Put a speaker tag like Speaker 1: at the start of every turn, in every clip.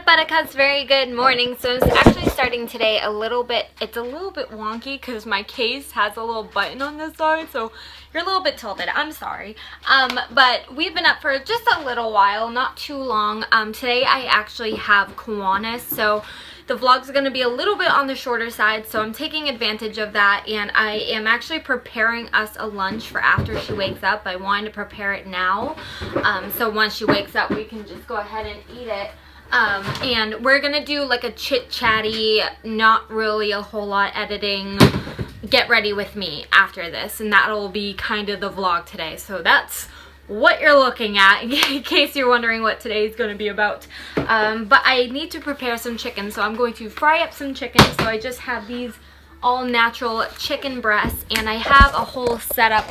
Speaker 1: up, Buttercups? Very good morning. So it's actually starting today a little bit, it's a little bit wonky because my case has a little button on this side, so you're a little bit tilted. I'm sorry. But we've been up for just a little while, not too long. Today I actually have Kiwonis, so the vlog's going to be a little bit on the shorter side, so I'm taking advantage of that, and I am actually preparing us a lunch for after she wakes up. I wanted to prepare it now, so once she wakes up we can just go ahead and eat it. And we're going to do like a chit-chatty, not really a whole lot editing, get ready with me after this, and that'll be kind of the vlog today. So that's what you're looking at, in case you're wondering what today is going to be about. But I need to prepare some chicken, so I'm going to fry up some chicken. So I just have these all natural chicken breasts, and I have a whole setup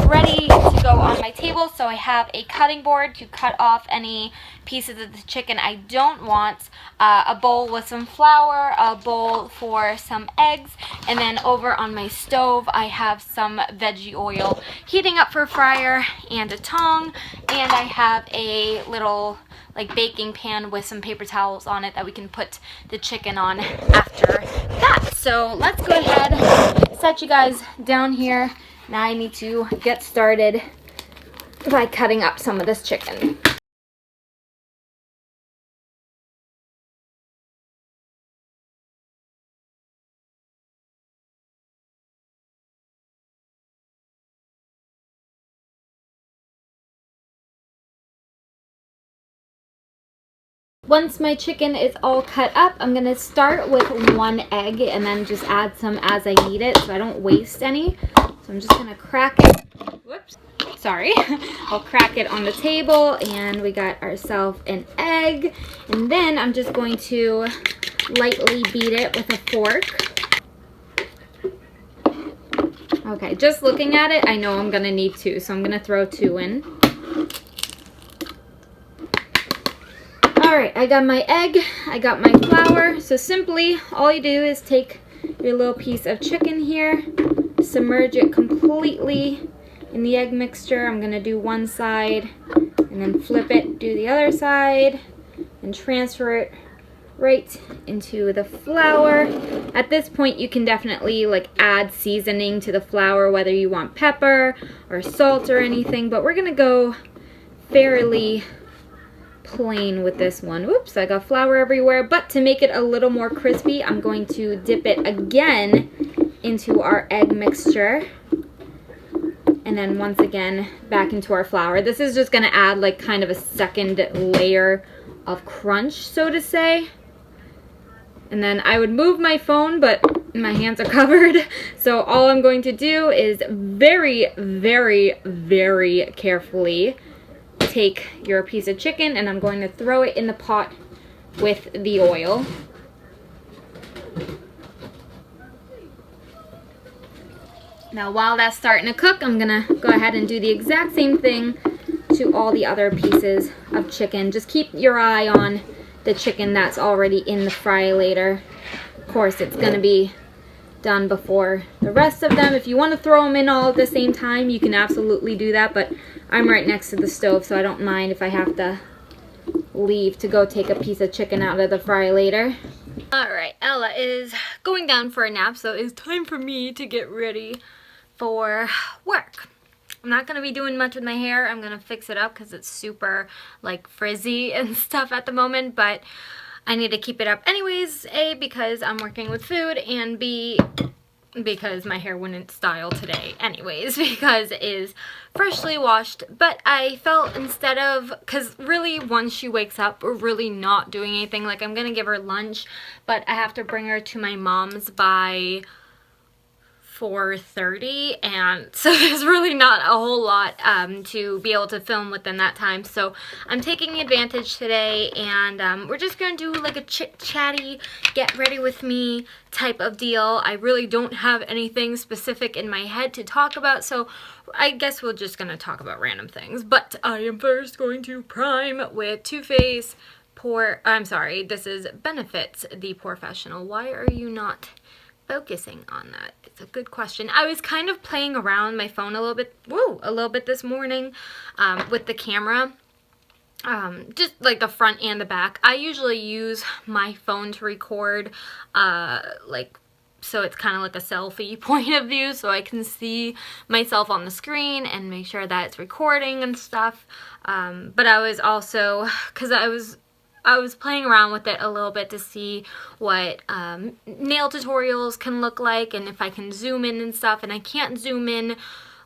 Speaker 1: ready to go on my table. So I have a cutting board to cut off any pieces of the chicken I don't want, a bowl with some flour, a bowl for some eggs, and then over on my stove I have some veggie oil heating up for a fryer and a tongue, and I have a little like baking pan with some paper towels on it that we can put the chicken on after that. So let's go ahead, set you guys down here. Now I need to get started by cutting up some of this chicken. Once my chicken is all cut up, I'm going to start with one egg and then just add some as I need it so I don't waste any. So I'm just going to crack it. Whoops. Sorry. I'll crack it on the table, and we got ourselves an egg. And then I'm just going to lightly beat it with a fork. Okay, just looking at it, I know I'm going to need two, so I'm going to throw two in. Alright, I got my egg, I got my flour, so simply all you do is take your little piece of chicken here, submerge it completely in the egg mixture. I'm going to do one side and then flip it, do the other side, and transfer it right into the flour. At this point you can definitely like add seasoning to the flour, whether you want pepper or salt or anything, but we're going to go fairly plain with this one. Whoops, I got flour everywhere. But to make it a little more crispy, I'm going to dip it again into our egg mixture, and then once again back into our flour. This is just going to add like kind of a second layer of crunch, so to say. And then I would move my phone, but my hands are covered, so all I'm going to do is very, very, very carefully take your piece of chicken, and I'm going to throw it in the pot with the oil. Now while that's starting to cook, I'm gonna go ahead and do the exact same thing to all the other pieces of chicken. Just keep your eye on the chicken that's already in the fry later. Of course, it's gonna be done before the rest of them. If you want to throw them in all at the same time, you can absolutely do that, but I'm right next to the stove, so I don't mind if I have to leave to go take a piece of chicken out of the fry later. Alright, Ella is going down for a nap, so it's time for me to get ready for work. I'm not going to be doing much with my hair. I'm going to fix it up because it's super like frizzy and stuff at the moment, but I need to keep it up anyways, A, because I'm working with food, and B, because my hair wouldn't style today anyways, because it is freshly washed. But I felt instead of, because really once she wakes up, we're really not doing anything. Like, I'm going to give her lunch, but I have to bring her to my mom's by 4:30, and so there's really not a whole lot to be able to film within that time. So I'm taking advantage today, and we're just gonna do like a chit-chatty, get ready with me type of deal. I really don't have anything specific in my head to talk about, so I guess we're just gonna talk about random things. But I am first going to prime with Too Faced this is Benefits the Professional. Why are you not focusing on that? It's a good question. I was kind of playing around my phone a little bit this morning with the camera, just like the front and the back. I usually use my phone to record, like, so it's kind of like a selfie point of view, so I can see myself on the screen and make sure that it's recording and stuff. But I was also, because I was playing around with it a little bit to see what nail tutorials can look like and if I can zoom in and stuff, and I can't zoom in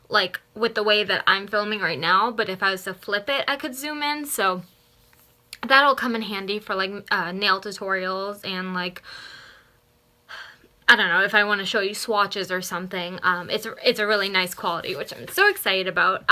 Speaker 1: like with the way that I'm filming right now, but if I was to flip it, I could zoom in, so that'll come in handy for like nail tutorials and like, I don't know, if I want to show you swatches or something. It's a really nice quality, which I'm so excited about.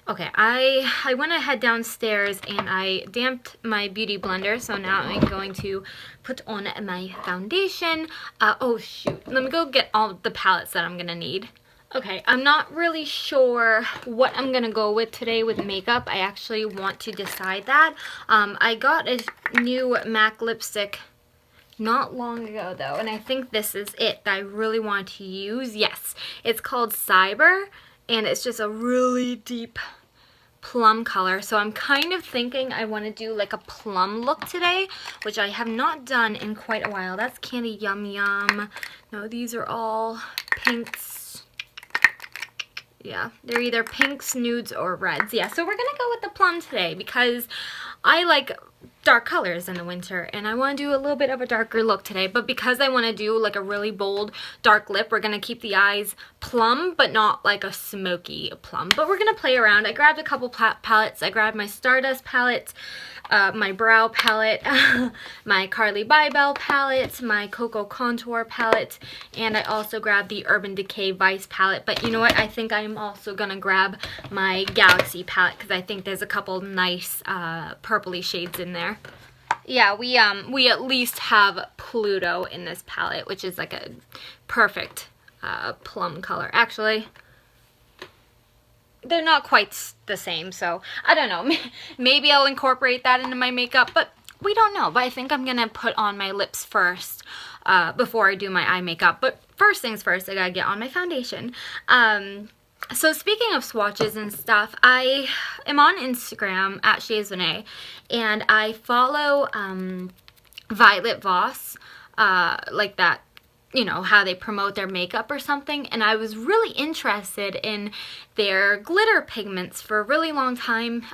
Speaker 1: Okay, I went ahead downstairs and I damped my beauty blender, so now I'm going to put on my foundation. Oh shoot, let me go get all the palettes that I'm gonna need. Okay, I'm not really sure what I'm gonna go with today with makeup. I actually want to decide that. I got a new MAC lipstick not long ago though, and I think this is it that I really want to use. Yes, it's called Cyber, and it's just a really deep plum color, so I'm kind of thinking I want to do like a plum look today, which I have not done in quite a while. That's Candy Yum Yum. No, these are all pinks. Yeah, they're either pinks, nudes, or reds. Yeah, so we're gonna go with the plum today because I like dark colors in the winter, and I want to do a little bit of a darker look today, but because I want to do like a really bold dark lip, we're going to keep the eyes plum, but not like a smoky plum, but we're going to play around. I grabbed a couple palettes. I grabbed my Stardust palette, my brow palette, my Carly Bybel palette, my Cocoa Contour palette, and I also grabbed the Urban Decay Vice palette, but you know what, I think I'm also going to grab my Galaxy palette because I think there's a couple nice purpley shades in there. Yeah, we at least have Pluto in this palette, which is like a perfect plum color. Actually, they're not quite the same, so I don't know. Maybe I'll incorporate that into my makeup, but we don't know. But I think I'm gonna put on my lips first before I do my eye makeup. But first things first, I gotta get on my foundation. So speaking of swatches and stuff, I am on Instagram at ShayzoenayYT, and I follow Violet Voss, like that, you know, how they promote their makeup or something, and I was really interested in their glitter pigments for a really long time.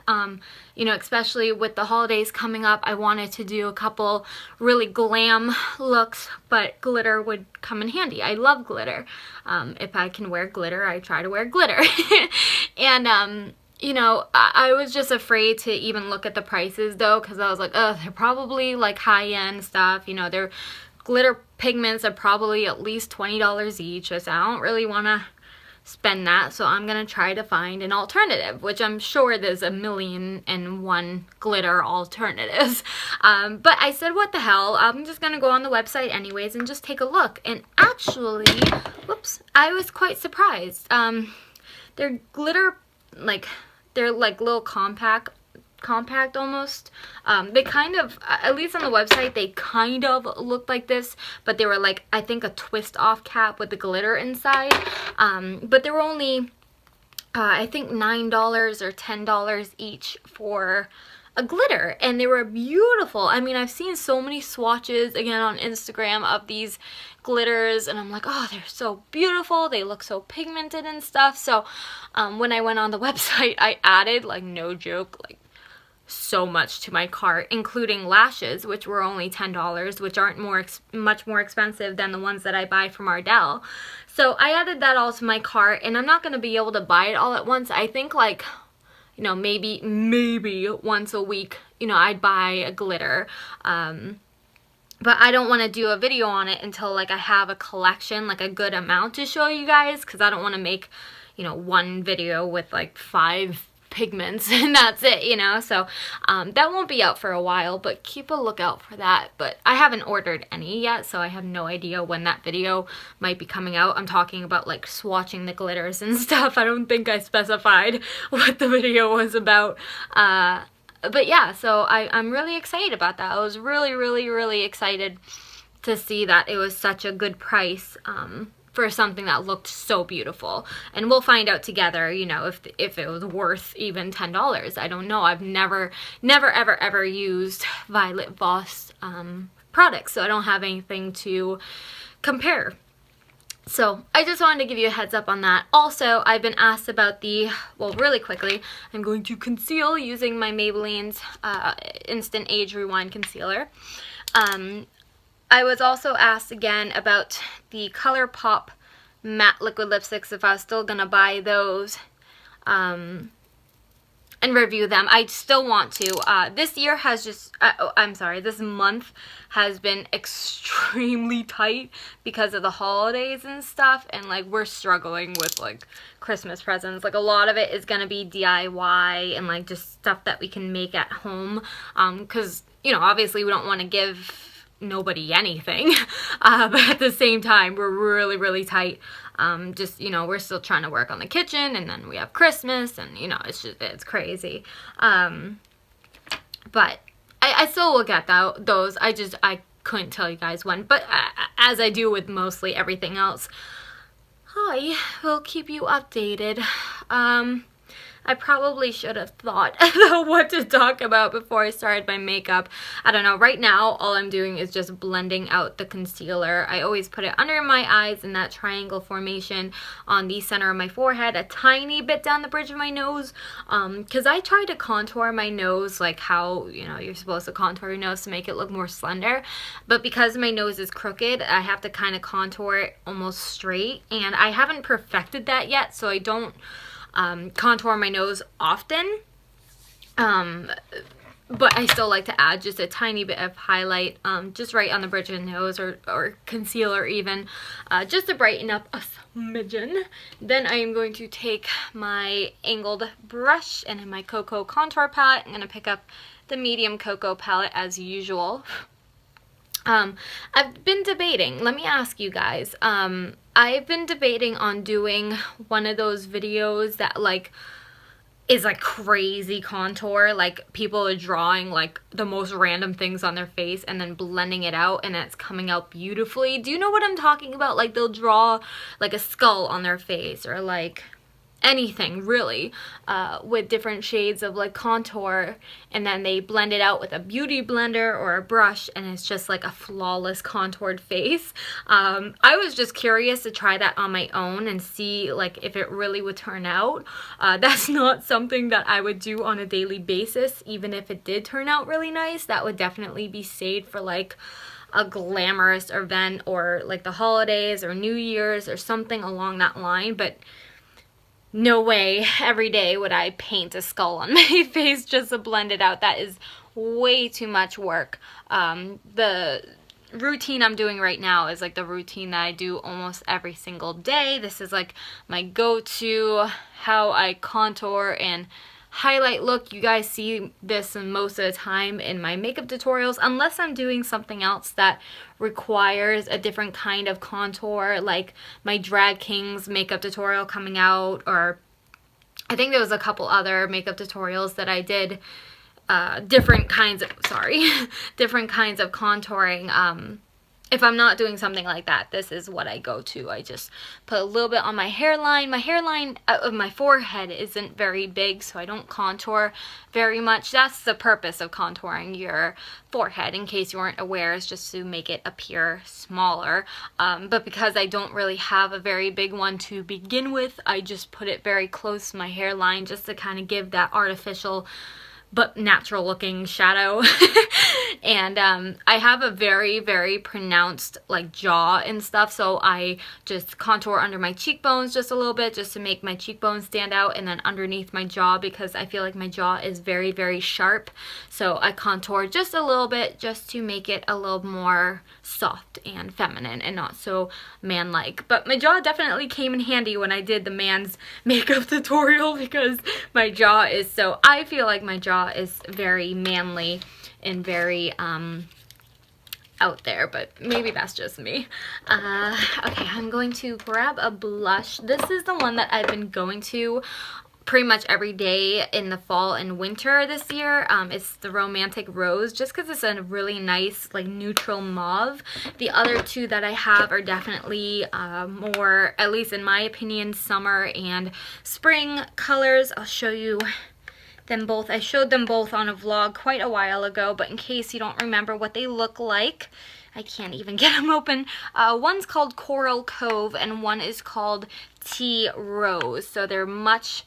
Speaker 1: You know, especially with the holidays coming up, I wanted to do a couple really glam looks, but glitter would come in handy. I love glitter. If I can wear glitter, I try to wear glitter. And you know, I was just afraid to even look at the prices though, because I was like, oh, they're probably like high-end stuff, you know, they're glitter pigments are probably at least $20 each, so I don't really want to spend that, so I'm going to try to find an alternative, which I'm sure there's 1,000,001 glitter alternatives. But I said, what the hell, I'm just going to go on the website anyways and just take a look, and actually, whoops, I was quite surprised. They're glitter, like, they're like little compact almost. They kind of, at least on the website, they kind of looked like this, but they were like, I think a twist off cap with the glitter inside. But they were only I think $9 or $10 each for a glitter, and they were beautiful. I mean, I've seen so many swatches again on Instagram of these glitters, and I'm like, oh, they're so beautiful, they look so pigmented and stuff. So when I went on the website, I added, like, no joke, like so much to my cart, including lashes, which were only $10, which aren't much more expensive than the ones that I buy from Ardell. So I added that all to my cart, and I'm not going to be able to buy it all at once. I think, like, you know, maybe once a week, you know, I'd buy a glitter. But I don't want to do a video on it until, like, I have a collection, like a good amount to show you guys, because I don't want to make, you know, one video with like 5 pigments and that's it, you know. So that won't be out for a while, but keep a lookout for that. But I haven't ordered any yet, so I have no idea when that video might be coming out. I'm talking about, like, swatching the glitters and stuff. I don't think I specified what the video was about. But yeah, so I'm really excited about that. I was really excited to see that it was such a good price for something that looked so beautiful. And we'll find out together, you know, if it was worth even $10. I don't know. I've never ever used Violet Voss products, so I don't have anything to compare. So I just wanted to give you a heads up on that. Also, I've been asked about well, really quickly, I'm going to conceal using my Maybelline's Instant Age Rewind Concealer. I was also asked again about the ColourPop matte liquid lipsticks, if I was still gonna buy those and review them. I still want to. This year has just, I'm sorry, this month has been extremely tight because of the holidays and stuff, and like we're struggling with like Christmas presents. Like a lot of it is gonna be DIY and like just stuff that we can make at home, because you know, obviously we don't want to give nobody anything, but at the same time we're really tight. Just, you know, we're still trying to work on the kitchen, and then we have Christmas, and you know, it's crazy. But I still will get those. I couldn't tell you guys when, but as I do with mostly everything else, I will keep you updated. I probably should have thought about what to talk about before I started my makeup. I don't know. Right now, all I'm doing is just blending out the concealer. I always put it under my eyes in that triangle formation on the center of my forehead, a tiny bit down the bridge of my nose, because I try to contour my nose like how, you know, you're supposed to contour your nose to make it look more slender. But because my nose is crooked, I have to kind of contour it almost straight, and I haven't perfected that yet, so I don't contour my nose often, but I still like to add just a tiny bit of highlight, just right on the bridge of the nose, or concealer even, just to brighten up a smidgen. Then I am going to take my angled brush, and in my Cocoa contour palette, I'm going to pick up the medium Cocoa palette as usual. I've been debating, let me ask you guys, I've been debating on doing one of those videos that like is like crazy contour, like people are drawing like the most random things on their face and then blending it out, and it's coming out beautifully. Do you know what I'm talking about? Like they'll draw like a skull on their face, or like anything really, with different shades of like contour, and then they blend it out with a beauty blender or a brush, and it's just like a flawless contoured face. I was just curious to try that on my own and see like if it really would turn out. That's not something that I would do on a daily basis. Even if it did turn out really nice, that would definitely be saved for like a glamorous event, or like the holidays or New Year's or something along that line. But no way every day would I paint a skull on my face just to blend it out. That is way too much work. The routine I'm doing right now is like the routine that I do almost every single day. This is like my go-to, how I contour and highlight look. You guys see this most of the time in my makeup tutorials, unless I'm doing something else that requires a different kind of contour, like my Drag Kings makeup tutorial coming out, or I think there was a couple other makeup tutorials that I did, different kinds of contouring. If I'm not doing something like that, this is what I go to. I just put a little bit on my hairline. My hairline of my forehead isn't very big, so I don't contour very much. That's the purpose of contouring your forehead, in case you weren't aware, is just to make it appear smaller. But because I don't really have a very big one to begin with, I just put it very close to my hairline just to kind of give that artificial but natural looking shadow. And I have a very pronounced like jaw and stuff, so I just contour under my cheekbones just a little bit, just to make my cheekbones stand out, and then underneath my jaw, because I feel like my jaw is very sharp, so I contour just a little bit just to make it a little more soft and feminine and not so man-like. But my jaw definitely came in handy when I did the man's makeup tutorial, because my jaw is so, I feel like my jaw is very manly and very out there, but maybe that's just me. Okay, I'm going to grab a blush. This is the one that I've been going to pretty much every day in the fall and winter this year. It's the Romantic Rose, just because it's a really nice like neutral mauve. The other two that I have are definitely more, at least in my opinion, summer and spring colors. I'll show you them both. I showed them both on a vlog quite a while ago, but in case you don't remember what they look like, I can't even get them open. One's called Coral Cove and one is called Tea Rose. So they're much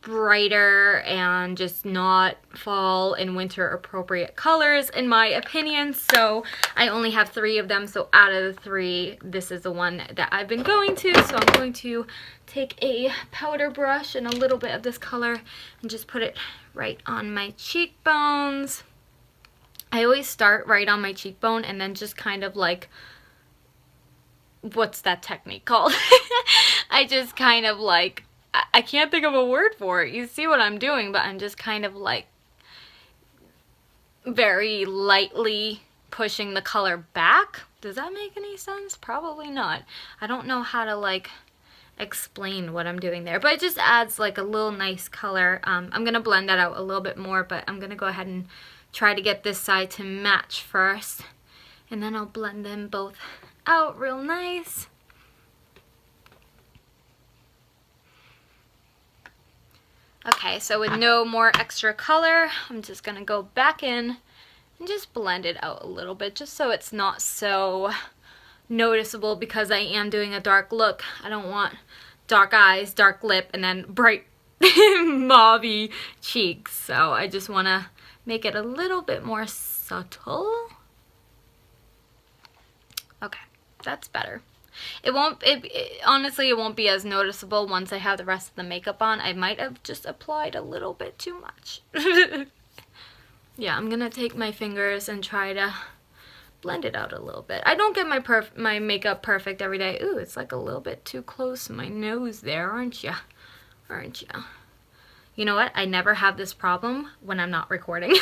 Speaker 1: brighter and just not fall and winter appropriate colors in my opinion. So I only have 3 of them, so out of the 3 this is the one that I've been going to. So I'm going to take a powder brush and a little bit of this color and just put it right on my cheekbones. I always start right on my cheekbone and then just kind of like, what's that technique called? I just kind of like, I can't think of a word for it. You see what I'm doing, but I'm just kind of like very lightly pushing the color back. Does that make any sense? Probably not. I don't know how to like explain what I'm doing there, but it just adds like a little nice color. I'm gonna blend that out a little bit more, but I'm gonna go ahead and try to get this side to match first, and then I'll blend them both out real nice. Okay, so with no more extra color, I'm just gonna go back in and just blend it out a little bit, just so it's not so noticeable, because I am doing a dark look. I don't want dark eyes, dark lip, and then bright mauve-y cheeks. So I just want to make it a little bit more subtle. Okay, that's better. Honestly, it won't be as noticeable once I have the rest of the makeup on. I might have just applied a little bit too much. Yeah, I'm gonna take my fingers and try to blend it out a little bit. I don't get my makeup perfect every day. Ooh, it's like a little bit too close to my nose there, aren't ya? Aren't ya? You know what? I never have this problem when I'm not recording.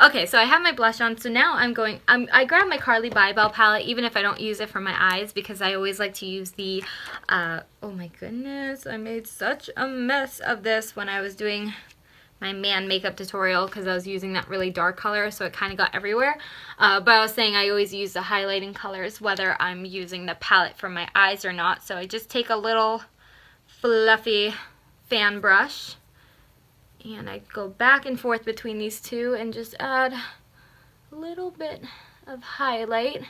Speaker 1: Okay, so I have my blush on. So now I grab my Carly Bybel palette, even if I don't use it for my eyes, because I always like to use the, oh my goodness, I made such a mess of this when I was doing my man makeup tutorial, because I was using that really dark color, so it kind of got everywhere. But I was saying I always use the highlighting colors, whether I'm using the palette for my eyes or not. So I just take a little fluffy fan brush, and I go back and forth between these two and just add a little bit of highlight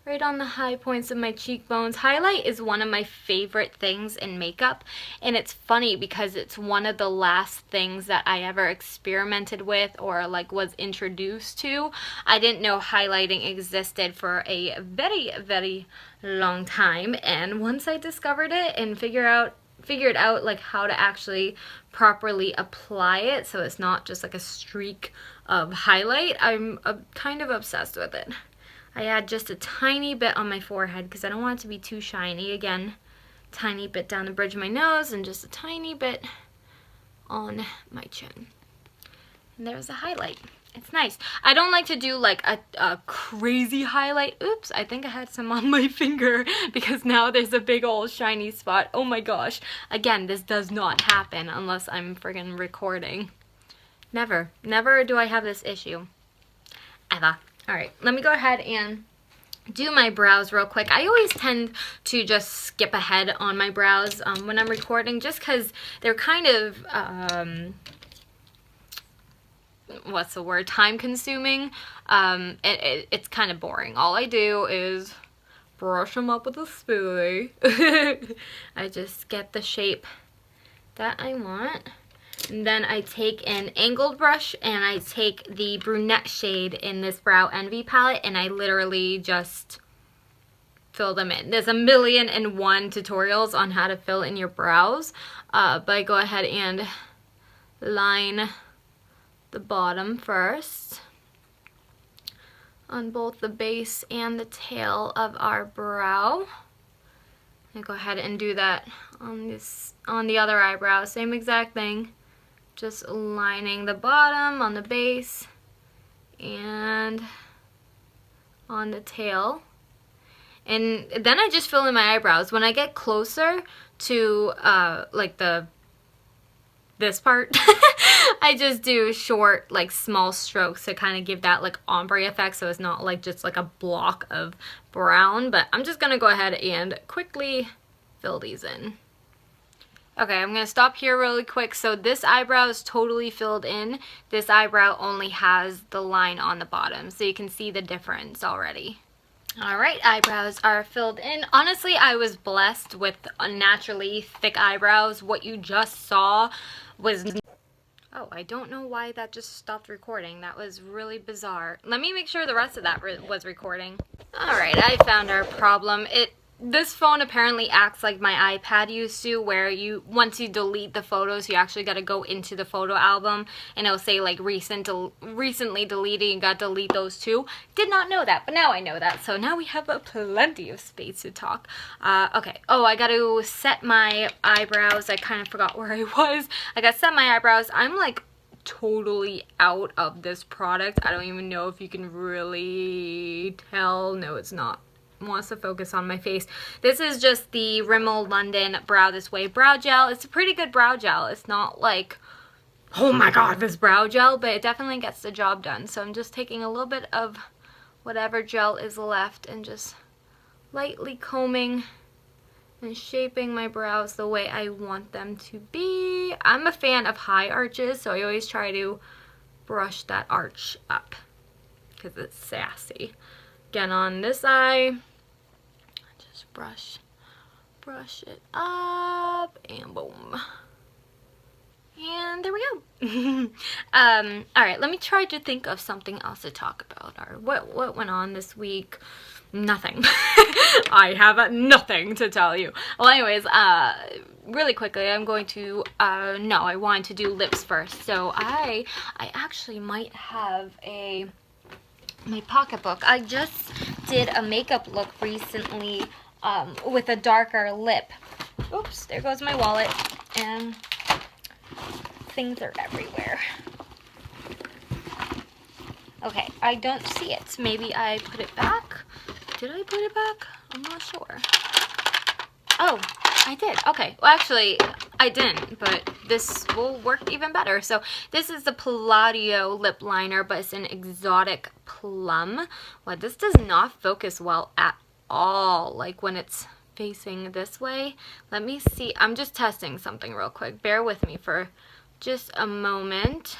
Speaker 1: right on the high points of my cheekbones. Highlight is one of my favorite things in makeup, and it's funny because it's one of the last things that I ever experimented with or like was introduced to. I didn't know highlighting existed for a very, very long time, and once I discovered it and figured out like how to actually properly apply it so it's not just like a streak of highlight, I'm kind of obsessed with it. I add just a tiny bit on my forehead because I don't want it to be too shiny. Again, tiny bit down the bridge of my nose and just a tiny bit on my chin. And there's a highlight. It's nice. I don't like to do like a crazy highlight. Oops, I think I had some on my finger because now there's a big old shiny spot. Oh my gosh. Again, this does not happen unless I'm friggin' recording. Never do I have this issue. Ever. Alright, let me go ahead and do my brows real quick. I always tend to just skip ahead on my brows when I'm recording, just because they're kind of, what's the word, time consuming. It's kind of boring. All I do is brush them up with a spoolie. I just get the shape that I want. And then I take an angled brush and I take the brunette shade in this Brow Envy palette and I literally just fill them in. There's 1,000,001 tutorials on how to fill in your brows, but I go ahead and line the bottom first on both the base and the tail of our brow. I go ahead and do that on the other eyebrow, same exact thing. Just lining the bottom on the base and on the tail. And then I just fill in my eyebrows. When I get closer to like the this part. I just do short, like small strokes to kind of give that like ombre effect, so it's not like just like a block of brown. But I'm just gonna go ahead and quickly fill these in. Okay, I'm gonna stop here really quick. So this eyebrow is totally filled in. This eyebrow only has the line on the bottom, so you can see the difference already. Alright, eyebrows are filled in. Honestly, I was blessed with naturally thick eyebrows. What you just saw was... Oh, I don't know why that just stopped recording. That was really bizarre. Let me make sure the rest of that was recording. Alright, I found our problem. This phone apparently acts like my iPad used to, where once you delete the photos, you actually got to go into the photo album and it'll say like recently deleted. You got to delete those too. Did not know that, but now I know that. So now we have plenty of space to talk. Okay. Oh, I got to set my eyebrows. I kind of forgot where I was. I got to set my eyebrows. I'm like totally out of this product. I don't even know if you can really tell. No, it's not. Wants to focus on my face. This is just the Rimmel London Brow This Way brow gel. It's a pretty good brow gel. It's not like, oh my god, this brow gel, but it definitely gets the job done. So I'm just taking a little bit of whatever gel is left and just lightly combing and shaping my brows the way I want them to be. I'm a fan of high arches, so I always try to brush that arch up because it's sassy. Again, on this eye, just brush it up, and boom. And there we go. Alright, let me try to think of something else to talk about. Or what went on this week? Nothing. I have nothing to tell you. Well, anyways, really quickly, I'm going to, no, I wanted to do lips first. So I actually might have my pocketbook. I just did a makeup look recently with a darker lip. Oops, there goes my wallet, and things are everywhere. Okay, I don't see it. Maybe I put it back. Did I put it back? I'm not sure. Oh, I did. Okay, well actually I didn't, but this will work even better. So this is the Palladio lip liner, but it's an exotic plum. Well, this does not focus well at all, like when it's facing this way. Let me see. I'm just testing something real quick. Bear with me for just a moment.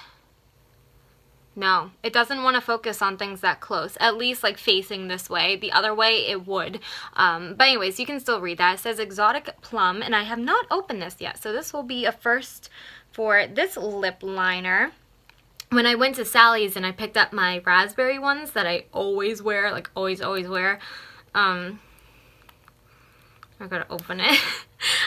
Speaker 1: No, it doesn't want to focus on things that close, at least like facing this way. The other way it would. But anyways, you can still read that. It says exotic plum, and I have not opened this yet, so this will be a first for this lip liner. When I went to Sally's and I picked up my raspberry ones that I always wear, like always wear, I gotta open it.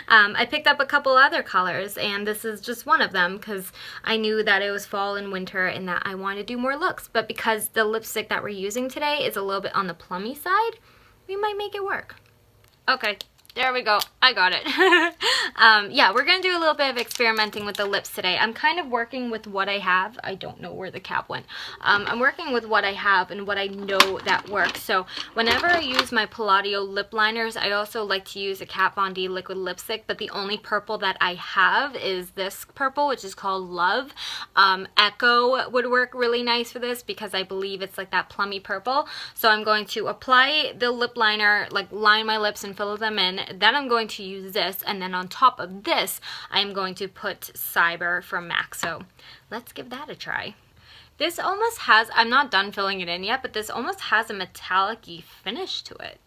Speaker 1: I picked up a couple other colors, and this is just one of them because I knew that it was fall and winter and that I wanted to do more looks. But because the lipstick that we're using today is a little bit on the plummy side, we might make it work. Okay. There we go. I got it. Yeah, we're going to do a little bit of experimenting with the lips today. I'm kind of working with what I have. I don't know where the cap went. I'm working with what I have and what I know that works. So whenever I use my Palladio lip liners, I also like to use a Kat Von D liquid lipstick, but the only purple that I have is this purple, which is called Love. Echo would work really nice for this because I believe it's like that plummy purple. So I'm going to apply the lip liner, like line my lips and fill them in. Then I'm going to use this, and then on top of this, I'm going to put Cyber from MAC. So let's give that a try. This almost has, I'm not done filling it in yet, but this almost has a metallic-y finish to it.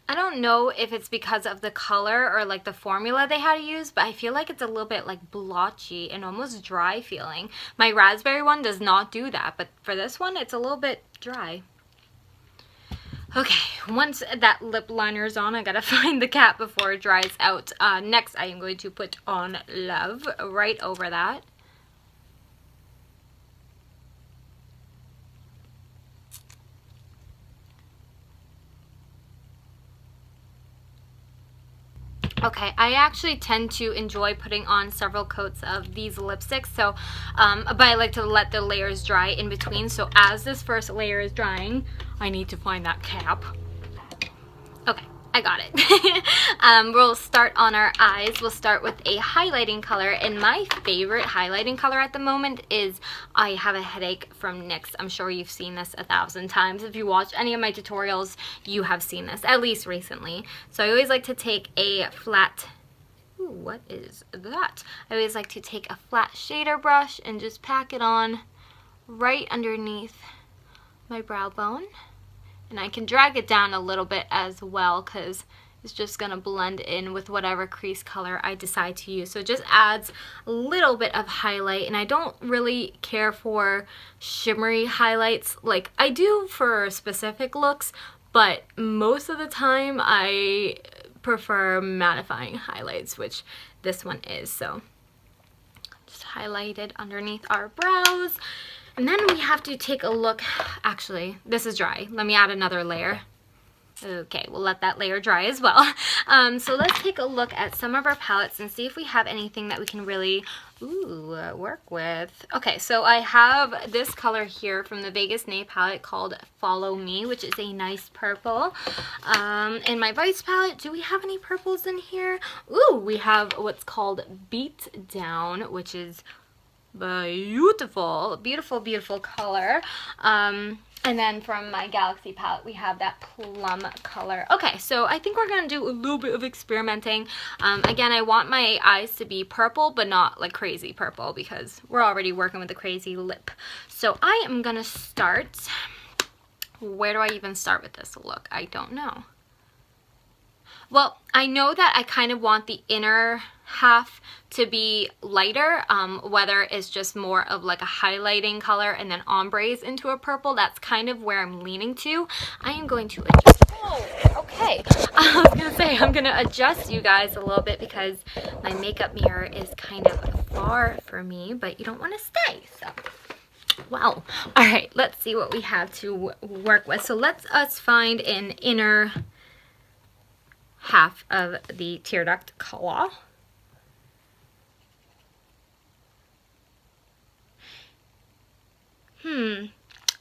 Speaker 1: I don't know if it's because of the color or like the formula they had to use, but I feel like it's a little bit like blotchy and almost dry feeling. My raspberry one does not do that, but for this one, it's a little bit dry. Okay, once that lip liner is on, I gotta find the cap before it dries out. Next, I am going to put on Love right over that. Okay, I actually tend to enjoy putting on several coats of these lipsticks, so but I like to let the layers dry in between. So as this first layer is drying, I need to find that cap. Okay, I got it. We'll start on our eyes. We'll start with a highlighting color, and my favorite highlighting color at the moment is I Have a Headache from NYX. I'm sure you've seen this 1,000 times. If you watch any of my tutorials, you have seen this, at least recently. So I always like to take a flat, ooh, what is that? I always like to take a flat shader brush and just pack it on right underneath my brow bone. And I can drag it down a little bit as well because it's just going to blend in with whatever crease color I decide to use. So it just adds a little bit of highlight, and I don't really care for shimmery highlights like I do for specific looks, but most of the time I prefer mattifying highlights, which this one is. So just highlight it underneath our brows. And then we have to take a look, actually, this is dry. Let me add another layer. Okay, we'll let that layer dry as well. So let's take a look at some of our palettes and see if we have anything that we can really work with. Okay, so I have this color here from the Vegas Nay palette called Follow Me, which is a nice purple. In my Vice palette, do we have any purples in here? Ooh, we have what's called Beat Down, which is beautiful, beautiful, beautiful color. And then from my Galaxy palette, we have that plum color. Okay, so I think we're going to do a little bit of experimenting. Again, I want my eyes to be purple, but not like crazy purple because we're already working with a crazy lip. So I am going to start. Where do I even start with this look? I don't know. Well, I know that I kind of want the inner half to be lighter, whether it's just more of like a highlighting color and then ombres into a purple. That's kind of where I'm leaning to. I am going to adjust. Oh, okay. I was gonna say I'm gonna adjust you guys a little bit because my makeup mirror is kind of far for me, but you don't want to stay. So, wow. All right, let's see what we have to work with. So let's find an inner half of the tear duct color.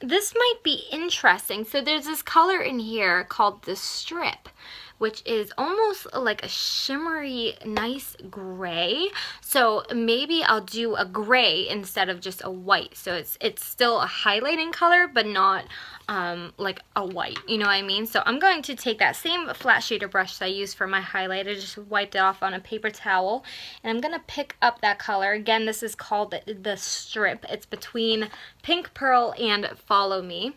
Speaker 1: This might be interesting. So there's this color in here called the Strip, which is almost like a shimmery, nice gray. So maybe I'll do a gray instead of just a white. So it's still a highlighting color, but not like a white, you know what I mean? So I'm going to take that same flat shader brush that I used for my highlighter, just wiped it off on a paper towel, and I'm going to pick up that color. Again, this is called the Strip. It's between Pink Pearl and Follow Me.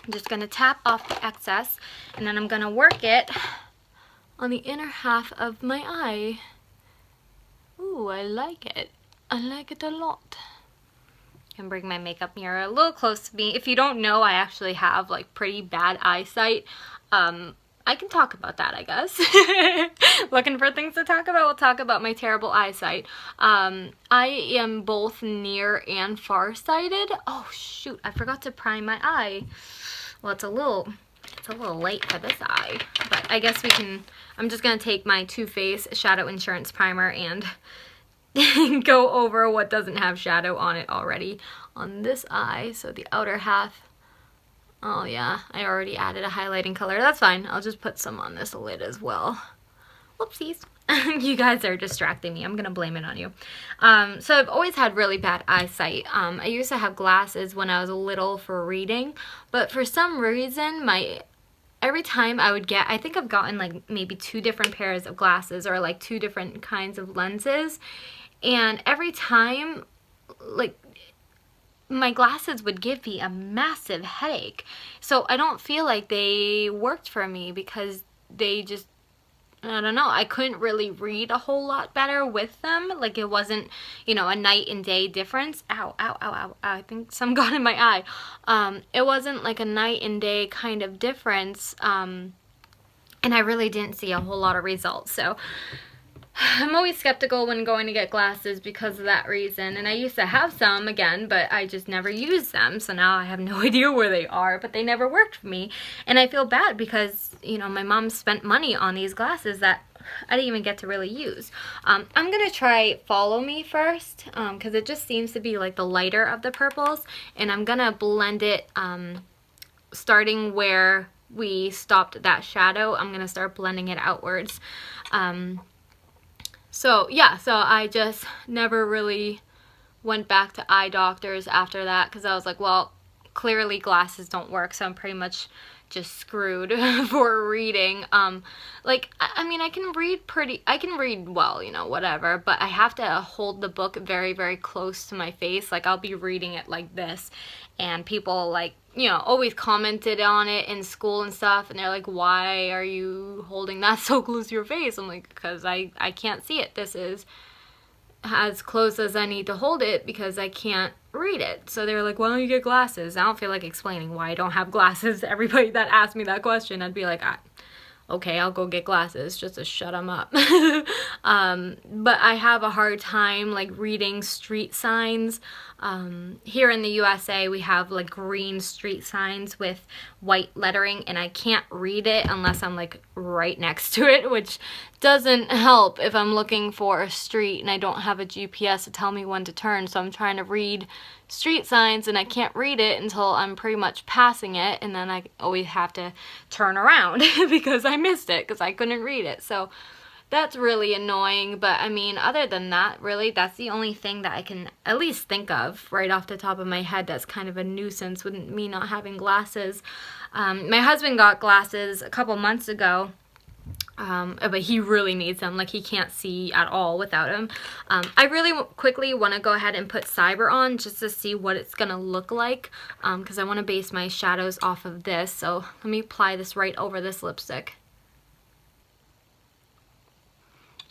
Speaker 1: I'm just going to tap off the excess, and then I'm going to work it on the inner half of my eye. Ooh, I like it. I like it a lot. I can bring my makeup mirror a little close to me. If you don't know, I actually have like pretty bad eyesight. I can talk about that, I guess. Looking for things to talk about? We'll talk about my terrible eyesight. I am both near and farsighted. Oh shoot, I forgot to prime my eye. Well, it's a little late for this eye, but I guess we can. I'm just gonna take my Too Faced Shadow Insurance Primer and go over what doesn't have shadow on it already on this eye. So the outer half. Oh yeah, I already added a highlighting color. That's fine. I'll just put some on this lid as well. Whoopsies. You guys are distracting me. I'm gonna blame it on you. So I've always had really bad eyesight. I used to have glasses when I was little for reading, but for some reason every time I would get, I think I've gotten like maybe 2 different pairs of glasses or like 2 different kinds of lenses, and every time like my glasses would give me a massive headache. So I don't feel like they worked for me because they just, I don't know, I couldn't really read a whole lot better with them. Like it wasn't, you know, a night and day difference. Ow, ow, ow, ow. I think some got in my eye. It wasn't like a night and day kind of difference. And I really didn't see a whole lot of results. So I'm always skeptical when going to get glasses because of that reason. And I used to have some again, but I just never used them. So now I have no idea where they are, but they never worked for me. And I feel bad because, you know, my mom spent money on these glasses that I didn't even get to really use. I'm going to try Follow Me first because it just seems to be like the lighter of the purples. And I'm going to blend it starting where we stopped that shadow, I'm gonna start blending it outwards. So yeah, so I just never really went back to eye doctors after that, because I was like, well, clearly glasses don't work, so I'm pretty much just screwed for reading. Like, I mean, I can read well, you know, whatever, but I have to hold the book very, very close to my face. Like, I'll be reading it like this, and people, like, you know, always commented on it in school and stuff, and they're like, why are you holding that so close to your face? I'm like, because I can't see it. This is as close as I need to hold it because I can't read it. So they're like, why don't you get glasses? I don't feel like explaining why I don't have glasses. Everybody that asked me that question, I'd be like, okay, I'll go get glasses just to shut them up. But I have a hard time like reading street signs. Here in the USA, we have like green street signs with white lettering, and I can't read it unless I'm like right next to it, which doesn't help if I'm looking for a street and I don't have a GPS to tell me when to turn. So I'm trying to read street signs and I can't read it until I'm pretty much passing it, and then I always have to turn around because I missed it because I couldn't read it. So that's really annoying. But I mean, other than that, really, that's the only thing that I can at least think of right off the top of my head that's kind of a nuisance with me not having glasses. My husband got glasses a couple months ago. But he really needs them. Like, he can't see at all without them. I really quickly want to go ahead and put Cyber on just to see what it's going to look like, because I want to base my shadows off of this. So let me apply this right over this lipstick.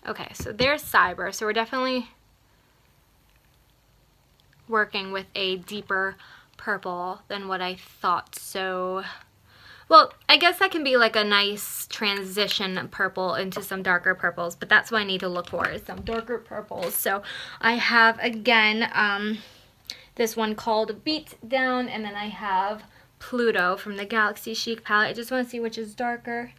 Speaker 1: Okay, so there's Cyber. So we're definitely working with a deeper purple than what I thought. So, well, I guess that can be like a nice transition purple into some darker purples, but that's what I need to look for, is some darker purples. So I have, again, this one called Beat Down, and then I have Pluto from the Galaxy Chic palette. I just want to see which is darker.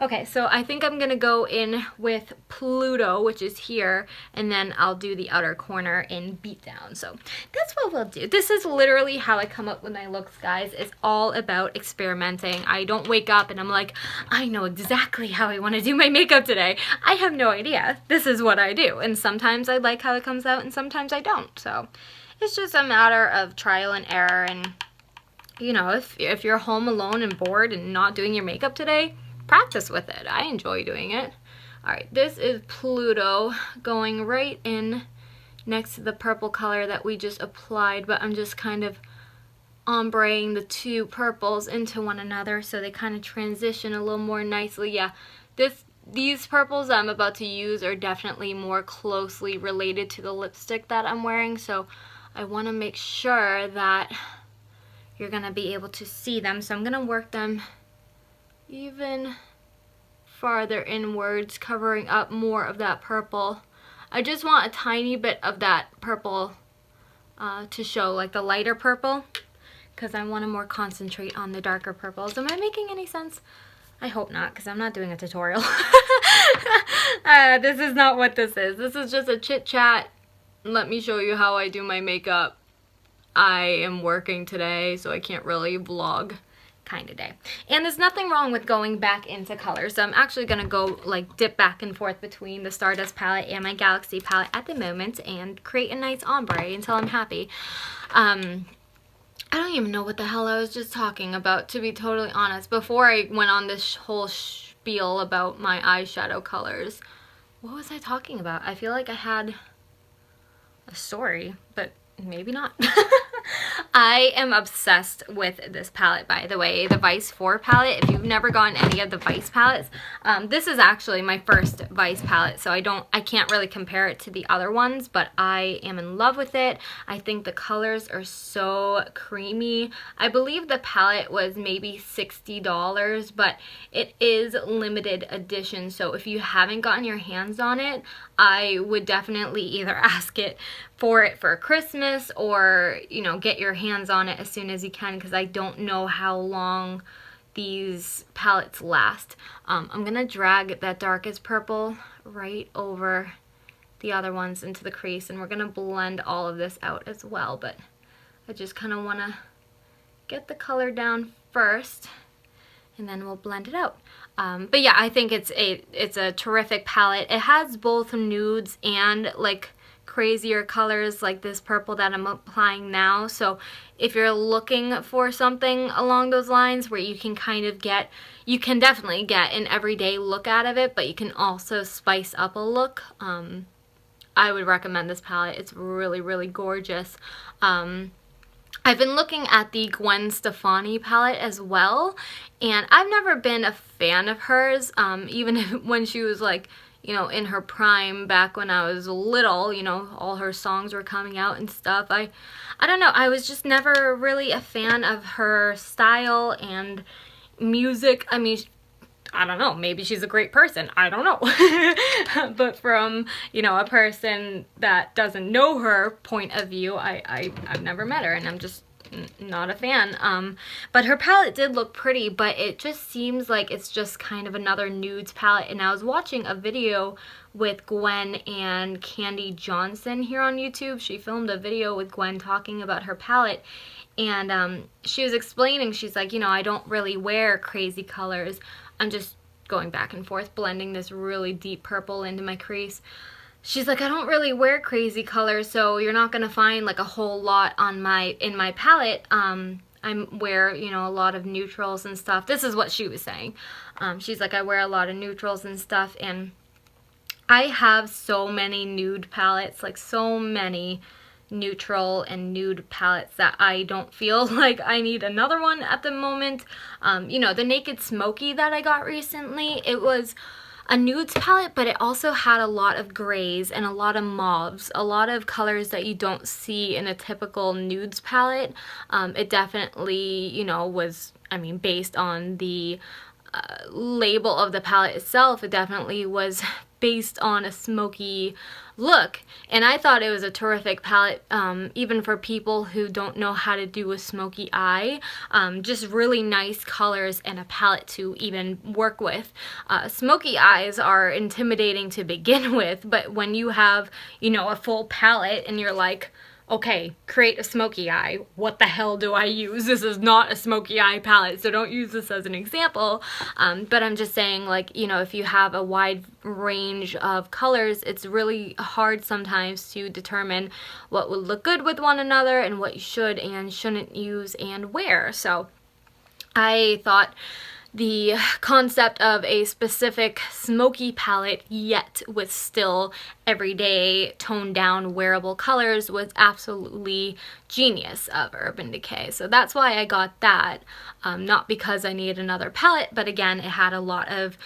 Speaker 1: Okay, so I think I'm going to go in with Pluto, which is here, and then I'll do the outer corner in Beat Down. So that's what we'll do. This is literally how I come up with my looks, guys. It's all about experimenting. I don't wake up and I'm like, I know exactly how I want to do my makeup today. I have no idea. This is what I do. And sometimes I like how it comes out and sometimes I don't. So it's just a matter of trial and error. And, you know, if you're home alone and bored and not doing your makeup today, practice with it. I enjoy doing it. Alright, this is Pluto going right in next to the purple color that we just applied, but I'm just kind of ombreing the two purples into one another so they kind of transition a little more nicely. Yeah, these purples I'm about to use are definitely more closely related to the lipstick that I'm wearing, so I want to make sure that you're going to be able to see them. So I'm going to work them even farther inwards, covering up more of that purple. I just want a tiny bit of that purple to show, like the lighter purple, because I want to more concentrate on the darker purples. Am I making any sense? I hope not, because I'm not doing a tutorial. This is not what this is. This is just a chit chat. Let me show you how I do my makeup. I am working today, so I can't really vlog kind of day. And there's nothing wrong with going back into colors. So I'm actually going to go like dip back and forth between the Stardust palette and my Galaxy palette at the moment and create a nice ombre until I'm happy. I don't even know what the hell I was just talking about, to be totally honest. Before I went on this whole spiel about my eyeshadow colors, what was I talking about? I feel like I had a story, but maybe not. I am obsessed with this palette, by the way, the Vice 4 palette. If you've never gotten any of the Vice palettes, this is actually my first Vice palette, so I can't really compare it to the other ones, but I am in love with it. I think the colors are so creamy. I believe the palette was maybe $60, but it is limited edition, so if you haven't gotten your hands on it, I would definitely either ask for Christmas, or, you know, get your hands on it as soon as you can, because I don't know how long these palettes last. I'm gonna drag that darkest purple right over the other ones into the crease, and we're gonna blend all of this out as well, but I just kind of want to get the color down first, and then we'll blend it out. But yeah, I think it's a terrific palette. It has both nudes and like crazier colors like this purple that I'm applying now. So if you're looking for something along those lines where you can kind of get, you can definitely get an everyday look out of it, but you can also spice up a look. I would recommend this palette. It's really, really gorgeous. I've been looking at the Gwen Stefani palette as well, and I've never been a fan of hers, even when she was like, you know, in her prime back when I was little, you know, all her songs were coming out and stuff. I don't know, I was just never really a fan of her style and music. I mean, I don't know, maybe she's a great person, I don't know. But from, you know, a person that doesn't know her point of view, I've never met her and I'm just not a fan. But her palette did look pretty, but it just seems like it's just kind of another nudes palette. And I was watching a video with Gwen and Candy Johnson here on YouTube. She filmed a video with Gwen talking about her palette, and she was explaining, she's like, you know, I don't really wear crazy colors. I'm just going back and forth blending this really deep purple into my crease. She's like, I don't really wear crazy colors, so you're not gonna find like a whole lot on in my palette. I wear, you know, a lot of neutrals and stuff. This is what she was saying. She's like, I wear a lot of neutrals and stuff, and I have so many nude palettes, like so many neutral and nude palettes that I don't feel like I need another one at the moment. You know, the Naked Smoky that I got recently, it was a nudes palette, but it also had a lot of grays and a lot of mauves, a lot of colors that you don't see in a typical nudes palette. It definitely, you know, was, I mean, based on the label of the palette itself, it definitely was based on a smoky look, and I thought it was a terrific palette, even for people who don't know how to do a smoky eye. Just really nice colors and a palette to even work with. Smoky eyes are intimidating to begin with, but when you have, you know, a full palette and you're like, okay, create a smoky eye. What the hell do I use? This is not a smoky eye palette, so don't use this as an example. But I'm just saying, like, you know, if you have a wide range of colors, it's really hard sometimes to determine what would look good with one another and what you should and shouldn't use and wear. So I thought the concept of a specific smoky palette yet with still everyday toned down wearable colors was absolutely genius of Urban Decay. So that's why I got that, not because I needed another palette, but again, it had a lot of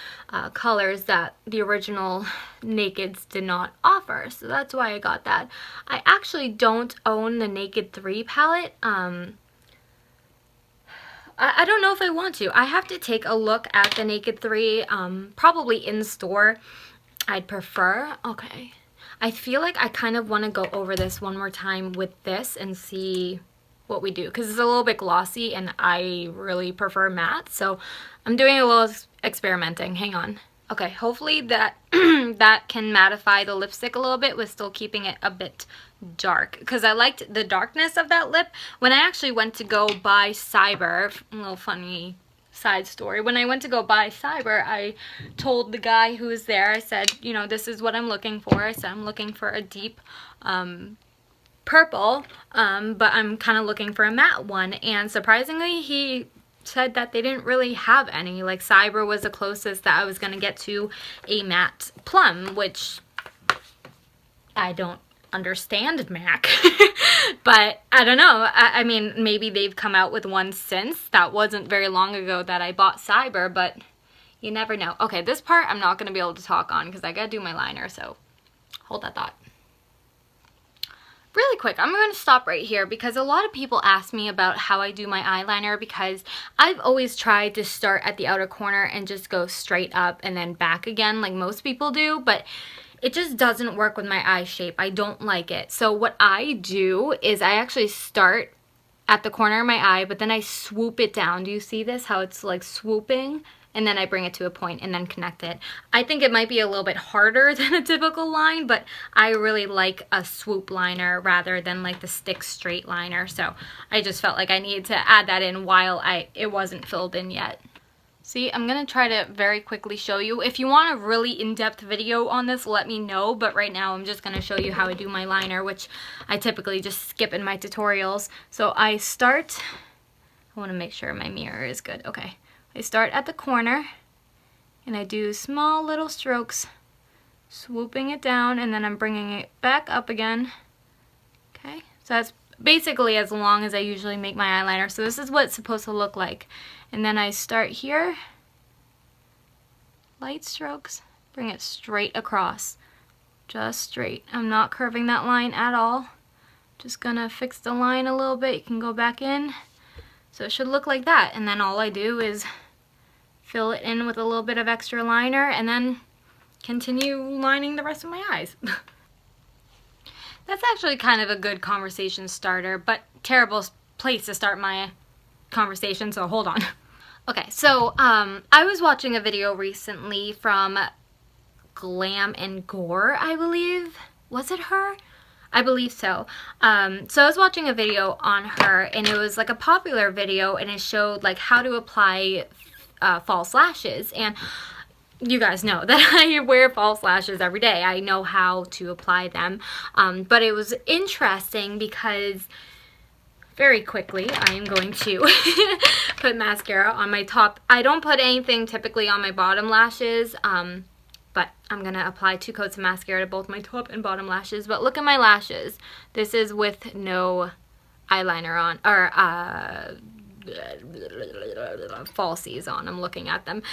Speaker 1: colors that the original Nakeds did not offer, so that's why I got that. I actually don't own the Naked 3 palette. I don't know if I want to. I have to take a look at the Naked 3, probably in store. I'd prefer. Okay. I feel like I kind of want to go over this one more time with this and see what we do, because it's a little bit glossy and I really prefer matte, so I'm doing a little experimenting. Hang on. Okay, hopefully that that can mattify the lipstick a little bit with still keeping it a bit dark, because I liked the darkness of that lip. When I actually went to go buy Cyber, a little funny side story, when I went to go buy Cyber, I told the guy who was there, I said, you know, this is what I'm looking for. I said, I'm looking for a deep purple, but I'm kind of looking for a matte one, and surprisingly he said that they didn't really have any. Like, Cyber was the closest that I was going to get to a matte plum, which I don't understand MAC. But I don't know. I mean, maybe they've come out with one since. That wasn't very long ago that I bought Cyber, but you never know. Okay, this part I'm not going to be able to talk on because I got to do my liner, so hold that thought. Really quick, I'm going to stop right here because a lot of people ask me about how I do my eyeliner, because I've always tried to start at the outer corner and just go straight up and then back again like most people do, but it just doesn't work with my eye shape. I don't like it. So what I do is I actually start at the corner of my eye, but then I swoop it down. Do you see this? How it's like swooping? And then I bring it to a point and then connect it. I think it might be a little bit harder than a typical line, but I really like a swoop liner rather than like the stick straight liner. So I just felt like I needed to add that in while it wasn't filled in yet. See, I'm going to try to very quickly show you. If you want a really in-depth video on this, let me know. But right now, I'm just going to show you how I do my liner, which I typically just skip in my tutorials. So I start, I want to make sure my mirror is good. Okay. I start at the corner, and I do small little strokes, swooping it down, and then I'm bringing it back up again. Okay. So that's basically as long as I usually make my eyeliner. So this is what it's supposed to look like. And then I start here, light strokes, bring it straight across, just straight. I'm not curving that line at all. Just gonna fix the line a little bit. You can go back in. So it should look like that. And then all I do is fill it in with a little bit of extra liner and then continue lining the rest of my eyes. That's actually kind of a good conversation starter, but terrible place to start my conversation, so hold on. Okay, so I was watching a video recently from Grwm and Gore, I believe. Was it her? I believe so. So I was watching a video on her, and it was like a popular video, and it showed like how to apply false lashes. And you guys know that I wear false lashes every day. I know how to apply them. But it was interesting because very quickly I am going to put mascara on my top. I don't put anything typically on my bottom lashes, but I'm going to apply 2 coats of mascara to both my top and bottom lashes. But look at my lashes. This is with no eyeliner on, or falsies on. I'm looking at them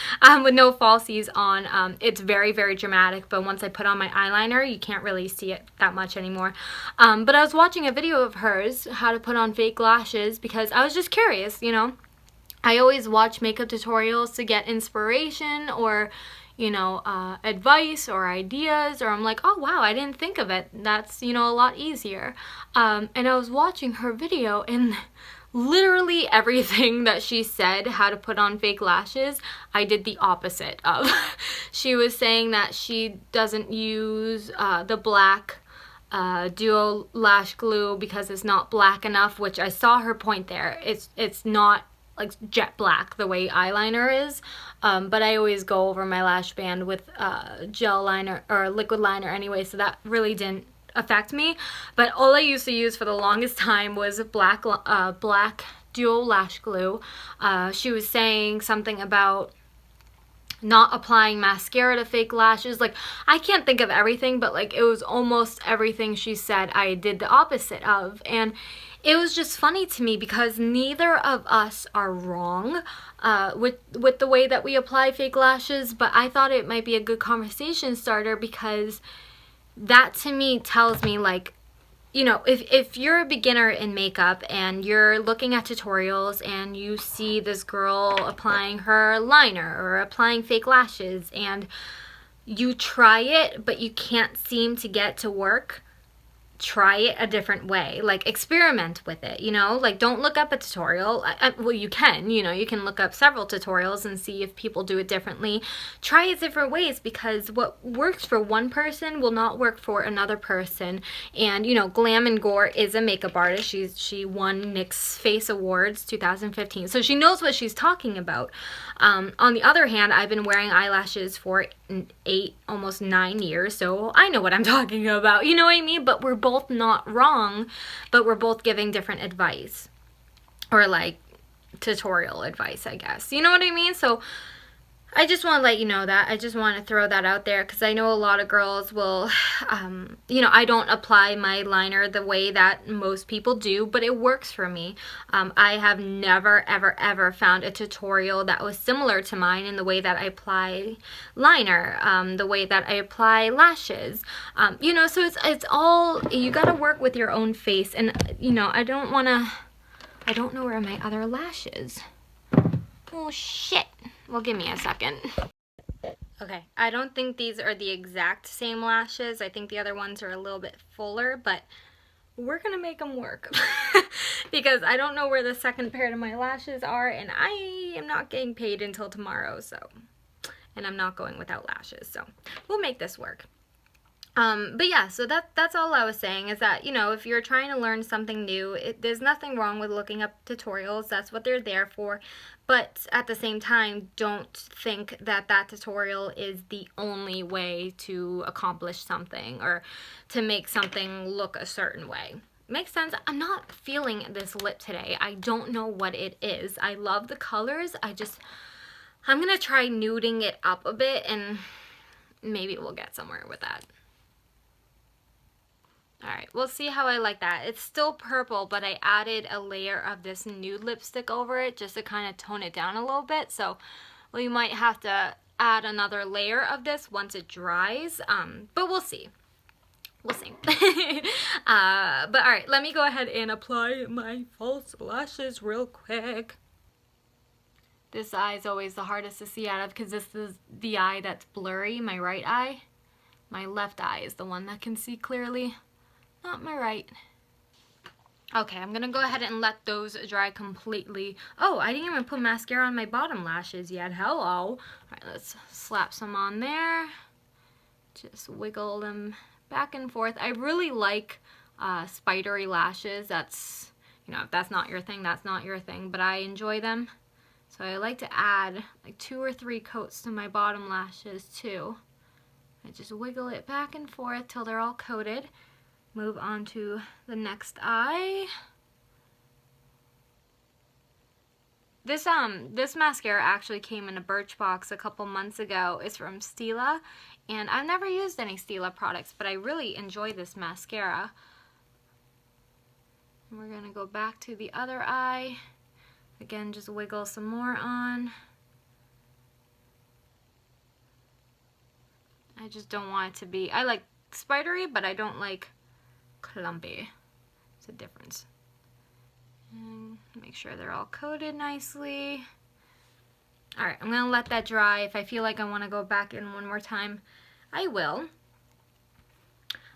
Speaker 1: with no falsies on. It's very, very dramatic, but once I put on my eyeliner, you can't really see it that much anymore. But I was watching a video of hers, how to put on fake lashes, because I was just curious, you know. I always watch makeup tutorials to get inspiration or, you know, advice or ideas, or I'm like, oh wow, I didn't think of it. That's, you know, a lot easier. And I was watching her video, and literally everything that she said how to put on fake lashes, I did the opposite of. She was saying that she doesn't use the black duo lash glue because it's not black enough, which I saw her point there. It's not like jet black the way eyeliner is, but I always go over my lash band with gel liner or liquid liner anyway, so that really didn't affect me. But all I used to use for the longest time was black dual lash glue. She was saying something about not applying mascara to fake lashes. Like, I can't think of everything, but like it was almost everything she said I did the opposite of. And it was just funny to me because neither of us are wrong with the way that we apply fake lashes, but I thought it might be a good conversation starter because that to me tells me, like, you know, if you're a beginner in makeup and you're looking at tutorials and you see this girl applying her liner or applying fake lashes and you try it but you can't seem to get it to work, try it a different way. Like, experiment with it, you know? Like, don't look up a tutorial. Well, you can, you know, you can look up several tutorials and see if people do it differently. Try it different ways, because what works for one person will not work for another person. And, you know, Grwm and Gore is a makeup artist. She won NYX Face Awards 2015, so she knows what she's talking about. On the other hand, I've been wearing eyelashes for 8, almost 9 years, so I know what I'm talking about, you know what I mean? But we're both not wrong, but we're both giving different advice, or like tutorial advice, I guess, you know what I mean? So I just want to let you know that. I just want to throw that out there because I know a lot of girls will, you know, I don't apply my liner the way that most people do, but it works for me. I have never, ever, ever found a tutorial that was similar to mine in the way that I apply liner, the way that I apply lashes. You know, so it's all, you got to work with your own face. And, you know, I don't know where my other lash is. Oh, shit. Well, give me a second. Okay, I don't think these are the exact same lashes. I think the other ones are a little bit fuller, but we're gonna make them work. Because I don't know where the second pair of my lashes are, and I am not getting paid until tomorrow, so. And I'm not going without lashes, so we'll make this work. But yeah, so that's all I was saying, is that, you know, if you're trying to learn something new, there's nothing wrong with looking up tutorials. That's what they're there for. But at the same time, don't think that that tutorial is the only way to accomplish something or to make something look a certain way. Makes sense? I'm not feeling this lip today. I don't know what it is. I love the colors. I'm gonna try nuding it up a bit, and maybe we'll get somewhere with that. Alright, we'll see how I like that. It's still purple, but I added a layer of this nude lipstick over it just to kind of tone it down a little bit. So we might have to add another layer of this once it dries, but we'll see. We'll see. But alright, let me go ahead and apply my false lashes real quick. This eye is always the hardest to see out of because this is the eye that's blurry, my right eye. My left eye is the one that can see clearly. Not my right. Okay, I'm gonna go ahead and let those dry completely. Oh, I didn't even put mascara on my bottom lashes yet. Hello. Alright, let's slap some on there. Just wiggle them back and forth. I really like spidery lashes. That's, you know, if that's not your thing, that's not your thing, but I enjoy them. So I like to add like 2 or 3 coats to my bottom lashes too. I just wiggle it back and forth till they're all coated. Move on to the next eye. This mascara actually came in a Birchbox a couple months ago. It's from Stila, and I've never used any Stila products, but I really enjoy this mascara. And we're gonna go back to the other eye. Again, just wiggle some more on. I just don't want it to be, I like spidery, but I don't like clumpy. It's a difference. And make sure they're all coated nicely. Alright, I'm going to let that dry. If I feel like I want to go back in one more time, I will.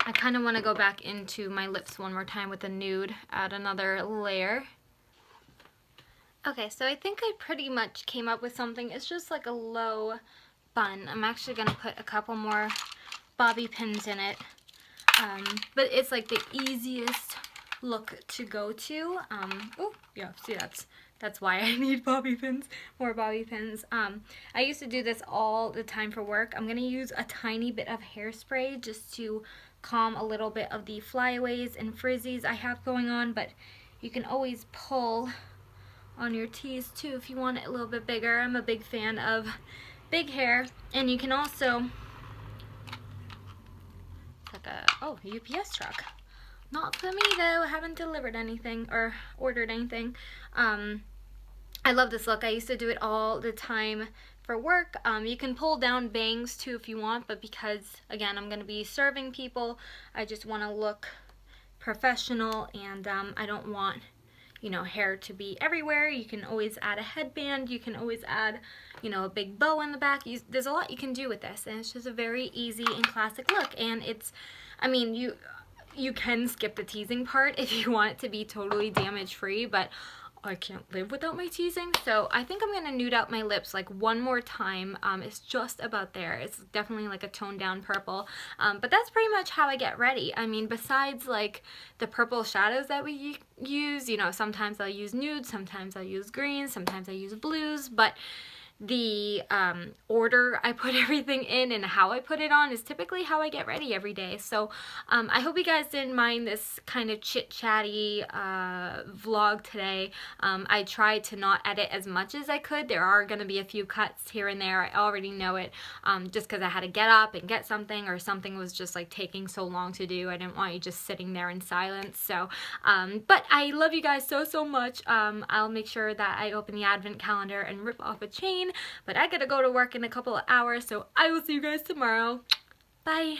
Speaker 1: I kind of want to go back into my lips one more time with a nude, add another layer. Okay, so I think I pretty much came up with something. It's just like a low bun. I'm actually going to put a couple more bobby pins in it. But it's like the easiest look to go to. Oh, yeah, see, that's why I need bobby pins, more bobby pins. I used to do this all the time for work. I'm going to use a tiny bit of hairspray just to calm a little bit of the flyaways and frizzies I have going on, but you can always pull on your tees too if you want it a little bit bigger. I'm a big fan of big hair, and you can also, it's like a, oh, UPS truck. Not for me though, I haven't delivered anything or ordered anything. I love this look. I used to do it all the time for work. You can pull down bangs too if you want, but because, again, I'm going to be serving people, I just want to look professional, and I don't want, you know, hair to be everywhere. You can always add a headband. You can always add, you know, a big bow in the back. There's a lot you can do with this, and it's just a very easy and classic look. And it's, I mean, you can skip the teasing part if you want it to be totally damage free, but I can't live without my teasing. So I think I'm gonna nude out my lips like one more time. It's just about there. It's definitely like a toned down purple, but that's pretty much how I get ready. I mean, besides like the purple shadows that we use, you know, sometimes I'll use nude, sometimes I'll use green, sometimes I use blues, but the order I put everything in and how I put it on is typically how I get ready every day. So I hope you guys didn't mind this kind of chit-chatty vlog today. I tried to not edit as much as I could. There are going to be a few cuts here and there. I already know it, just because I had to get up and get something, or something was just like taking so long to do. I didn't want you just sitting there in silence. So but I love you guys so much. I'll make sure that I open the advent calendar and rip off a chain, but I gotta go to work in a couple of hours, so I will see you guys tomorrow. Bye.